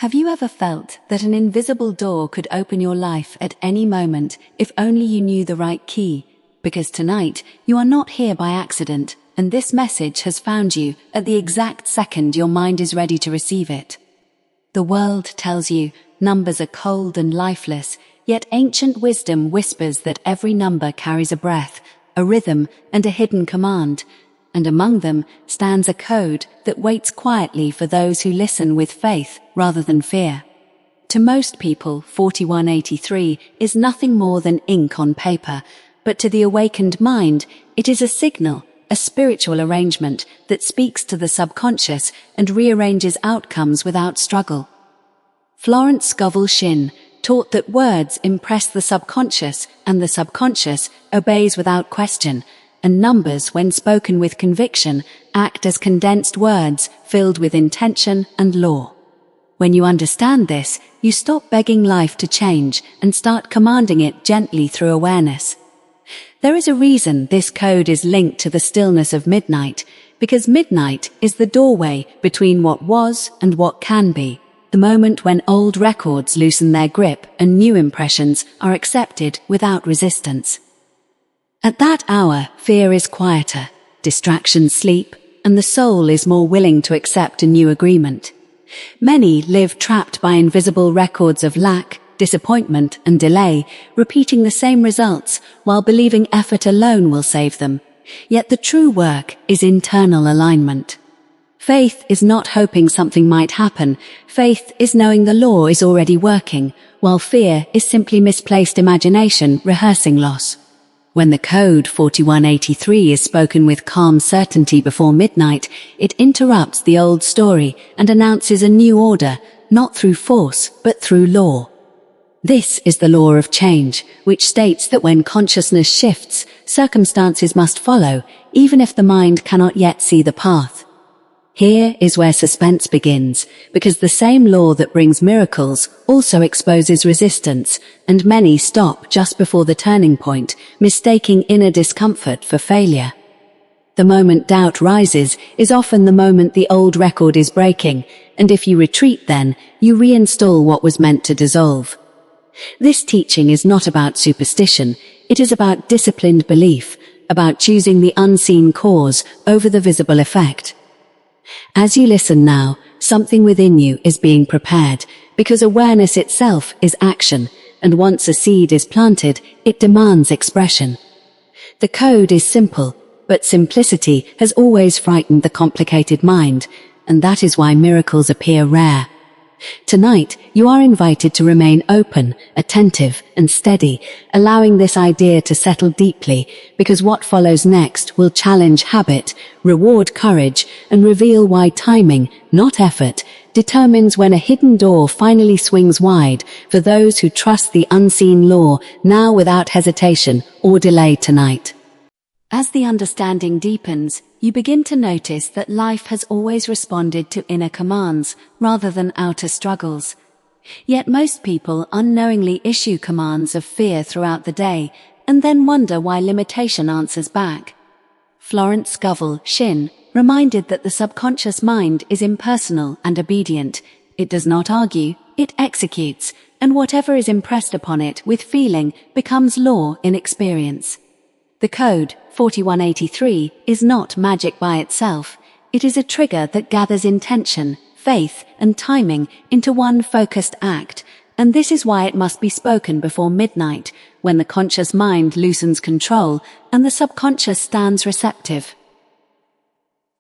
Have you ever felt that an invisible door could open your life at any moment if only you knew the right key? Because tonight, you are not here by accident, and this message has found you at the exact second your mind is ready to receive it. The world tells you numbers are cold and lifeless, yet ancient wisdom whispers that every number carries a breath, a rhythm, and a hidden command. And among them stands a code that waits quietly for those who listen with faith rather than fear. To most people, 4183 is nothing more than ink on paper, but to the awakened mind, it is a signal, a spiritual arrangement that speaks to the subconscious and rearranges outcomes without struggle. Florence Scovel Shinn taught that words impress the subconscious and the subconscious obeys without question, and numbers, when spoken with conviction, act as condensed words filled with intention and law. When you understand this, you stop begging life to change and start commanding it gently through awareness. There is a reason this code is linked to the stillness of midnight, because midnight is the doorway between what was and what can be, the moment when old records loosen their grip and new impressions are accepted without resistance. At that hour, fear is quieter, distractions sleep, and the soul is more willing to accept a new agreement. Many live trapped by invisible records of lack, disappointment, and delay, repeating the same results while believing effort alone will save them. Yet the true work is internal alignment. Faith is not hoping something might happen. Faith is knowing the law is already working, while fear is simply misplaced imagination rehearsing loss. When the code 4183 is spoken with calm certainty before midnight, it interrupts the old story and announces a new order, not through force, but through law. This is the law of change, which states that when consciousness shifts, circumstances must follow, even if the mind cannot yet see the path. Here is where suspense begins, because the same law that brings miracles also exposes resistance, and many stop just before the turning point, mistaking inner discomfort for failure. The moment doubt rises is often the moment the old record is breaking, and if you retreat then, you reinstall what was meant to dissolve. This teaching is not about superstition, it is about disciplined belief, about choosing the unseen cause over the visible effect. As you listen now, something within you is being prepared, because awareness itself is action, and once a seed is planted, it demands expression. The code is simple, but simplicity has always frightened the complicated mind, and that is why miracles appear rare. Tonight, you are invited to remain open, attentive, and steady, allowing this idea to settle deeply, because what follows next will challenge habit, reward courage, and reveal why timing, not effort, determines when a hidden door finally swings wide for those who trust the unseen law now without hesitation or delay tonight. As the understanding deepens, you begin to notice that life has always responded to inner commands rather than outer struggles. Yet most people unknowingly issue commands of fear throughout the day and then wonder why limitation answers back. Florence Scovel Shinn reminded that the subconscious mind is impersonal and obedient. It does not argue, it executes, and whatever is impressed upon it with feeling becomes law in experience. The code 4183 is not magic by itself. It is a trigger that gathers intention, faith, and timing into one focused act, and this is why it must be spoken before midnight, when the conscious mind loosens control and the subconscious stands receptive.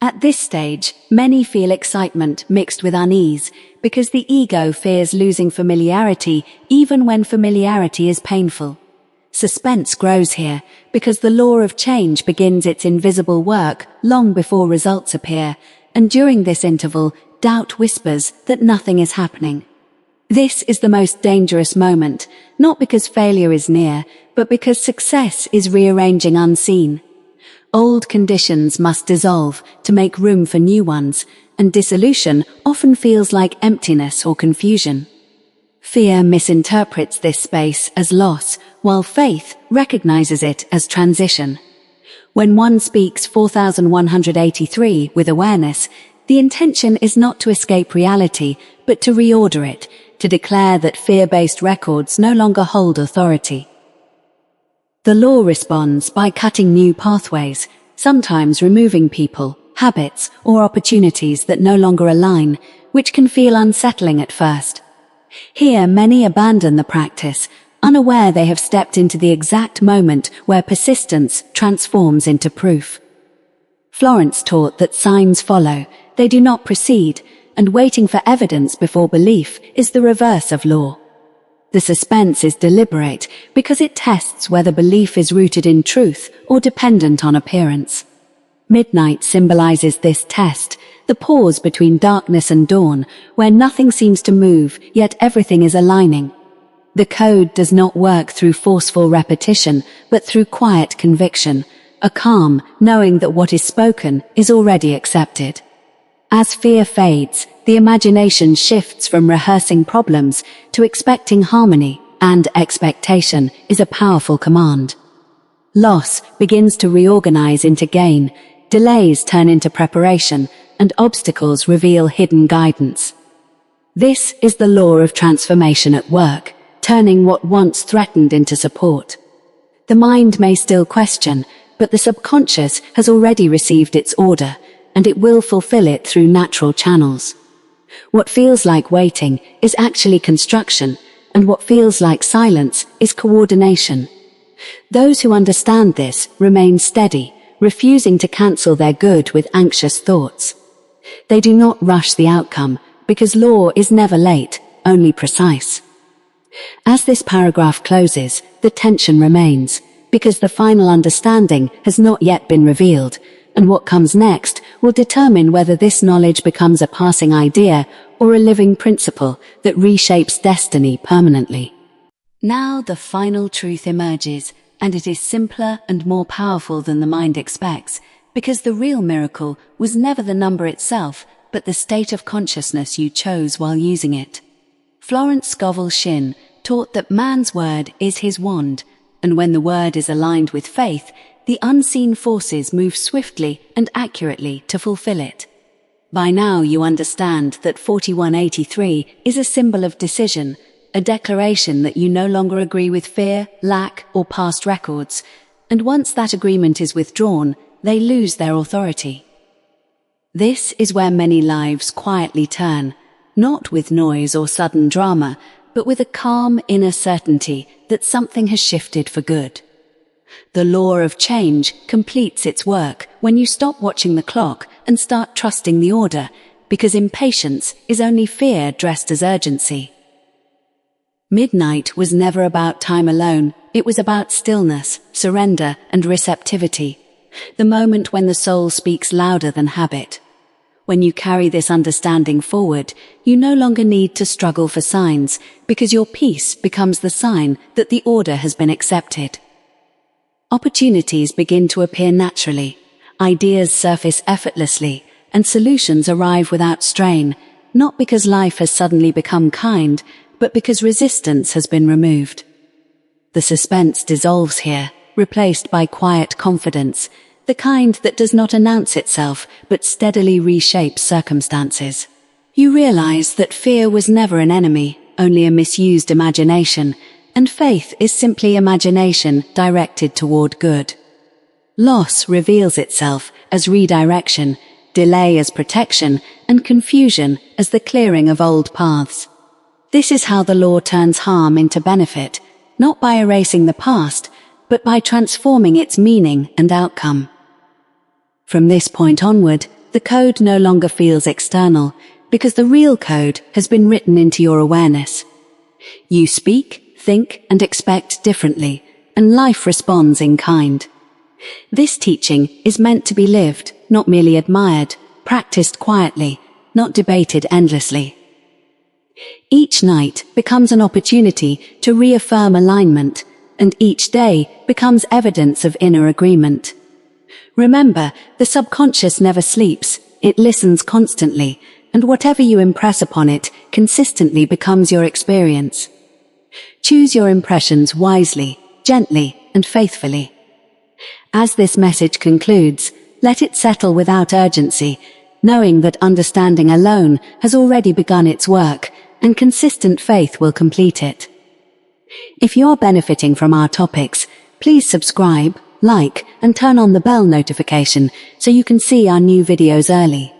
At this stage, many feel excitement mixed with unease, because the ego fears losing familiarity even when familiarity is painful. Suspense grows here, because the law of change begins its invisible work long before results appear, and during this interval, doubt whispers that nothing is happening. This is the most dangerous moment, not because failure is near, but because success is rearranging unseen. Old conditions must dissolve to make room for new ones, and dissolution often feels like emptiness or confusion. Fear misinterprets this space as loss, while faith recognizes it as transition. When one speaks 4183 with awareness, the intention is not to escape reality, but to reorder it, to declare that fear-based records no longer hold authority. The law responds by cutting new pathways, sometimes removing people, habits, or opportunities that no longer align, which can feel unsettling at first. Here, many abandon the practice, unaware they have stepped into the exact moment where persistence transforms into proof. Florence taught that signs follow, they do not precede, and waiting for evidence before belief is the reverse of law. The suspense is deliberate because it tests whether belief is rooted in truth or dependent on appearance. Midnight symbolizes this test, the pause between darkness and dawn, where nothing seems to move, yet everything is aligning. The code does not work through forceful repetition, but through quiet conviction, a calm, knowing that what is spoken is already accepted. As fear fades, the imagination shifts from rehearsing problems to expecting harmony, and expectation is a powerful command. Loss begins to reorganize into gain, delays turn into preparation, and obstacles reveal hidden guidance. This is the law of transformation at work, turning what once threatened into support. The mind may still question, but the subconscious has already received its order, and it will fulfill it through natural channels. What feels like waiting is actually construction, and what feels like silence is coordination. Those who understand this remain steady, refusing to cancel their good with anxious thoughts. They do not rush the outcome, because law is never late, only precise. As this paragraph closes, the tension remains, because the final understanding has not yet been revealed, and what comes next will determine whether this knowledge becomes a passing idea or a living principle that reshapes destiny permanently. Now the final truth emerges, and it is simpler and more powerful than the mind expects, because the real miracle was never the number itself, but the state of consciousness you chose while using it. Florence Scovel Shinn taught that man's word is his wand, and when the word is aligned with faith, the unseen forces move swiftly and accurately to fulfill it. By now you understand that 4183 is a symbol of decision, a declaration that you no longer agree with fear, lack, or past records, and once that agreement is withdrawn, they lose their authority. This is where many lives quietly turn, not with noise or sudden drama, but with a calm inner certainty that something has shifted for good. The law of change completes its work when you stop watching the clock and start trusting the order, because impatience is only fear dressed as urgency. Midnight was never about time alone, it was about stillness, surrender, and receptivity, the moment when the soul speaks louder than habit. When you carry this understanding forward, you no longer need to struggle for signs, because your peace becomes the sign that the order has been accepted. Opportunities begin to appear naturally, ideas surface effortlessly, and solutions arrive without strain, not because life has suddenly become kind, but because resistance has been removed. The suspense dissolves here, replaced by quiet confidence, the kind that does not announce itself, but steadily reshapes circumstances. You realize that fear was never an enemy, only a misused imagination, and faith is simply imagination directed toward good. Loss reveals itself as redirection, delay as protection, and confusion as the clearing of old paths. This is how the law turns harm into benefit, not by erasing the past, but by transforming its meaning and outcome. From this point onward, the code no longer feels external, because the real code has been written into your awareness. You speak, think, and expect differently, and life responds in kind. This teaching is meant to be lived, not merely admired, practiced quietly, not debated endlessly. Each night becomes an opportunity to reaffirm alignment, and each day becomes evidence of inner agreement. Remember, the subconscious never sleeps, it listens constantly, and whatever you impress upon it consistently becomes your experience. Choose your impressions wisely, gently, and faithfully. As this message concludes, let it settle without urgency, knowing that understanding alone has already begun its work, and consistent faith will complete it. If you're benefiting from our topics, please subscribe, like, and turn on the bell notification so you can see our new videos early.